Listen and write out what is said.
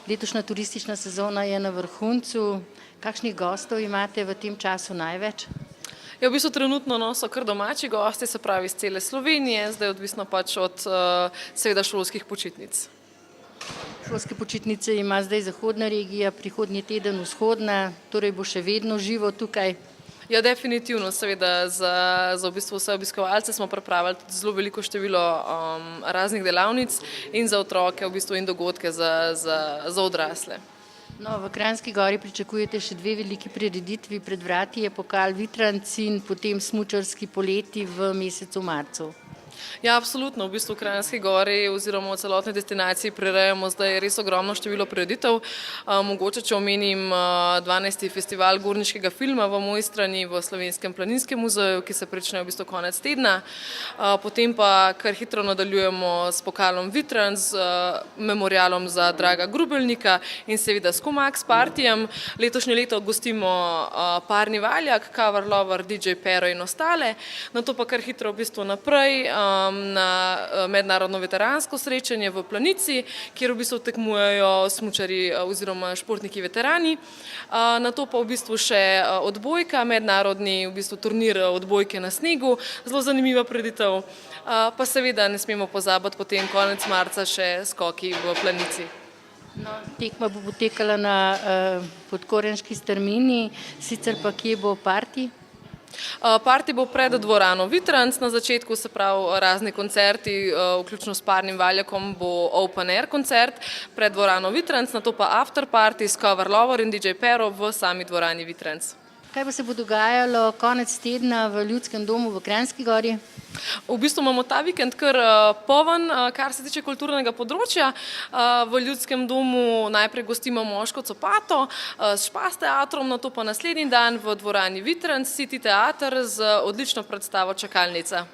Letošnja turistična sezona je na vrhuncu. Kakšnih gostov imate v tem času največ? Ja, v bistvu trenutno so kar domači gosti, se pravi iz cele Slovenije, zdaj odvisno pač od seveda šolskih počitnic. Šolske počitnice ima zdaj zahodna regija, prihodnji teden vzhodna, torej bo še vedno živo tukaj. Ja, definitivno, seveda za v bistvu vse obiskovalce smo pripravili tudi zelo veliko število raznih delavnic in za otroke v bistvu in dogodke za odrasle. No, v Kranjski Gori pričakujete še dve veliki prireditvi, pred vrati je pokal Vitranc in potem smučarski poleti v mesecu marcu. Ja, absolutno. V bistvu v Kranjski Gori oziroma v celotni destinaciji prirejamo zdaj res ogromno število prireditev. Mogoče, če omenim 12. festival gorniškega filma v Mojstrani v Slovenskem planinskem muzeju, ki se prične v bistvu konec tedna. Potem pa kar hitro nadaljujemo s pokalom Vitranc, memorialom za Draga Grubelnika in seveda s Komax partijem. Letošnje leto gostimo Parni Valjak, Cover Lover, DJ Pero in ostale. Nato pa kar hitro v bistvu naprej na mednarodno veteransko srečanje v Planici, kjer v bistvu tekmujejo smučarji oziroma športniki veterani. Nato pa v bistvu še odbojka, mednarodni v bistvu turnir odbojke na snegu, zelo zanimiva prireditev. Pa seveda ne smemo pozabiti potem konec marca še skoki v Planici. No, tekma bo potekala na podkorenški strmini, sicer pa kje bo parti? Parti bo pred dvorano Vitranc, na začetku se pravi razni koncerti, vključno s Parnim Valjakom bo open air koncert pred dvorano Vitranc, nato pa after party s Cover Lover in DJ Pero v sami dvorani Vitranc. Kaj pa se bo dogajalo konec tedna v Ljudskem domu v Kranjski Gori? V bistvu imamo ta vikend kar poln, kar se tiče kulturnega področja. V Ljudskem domu najprej gostimo Moško copato s Špas teatrom, nato pa naslednji dan v dvorani Vitranc City teater z odlično predstavo Čakalnica.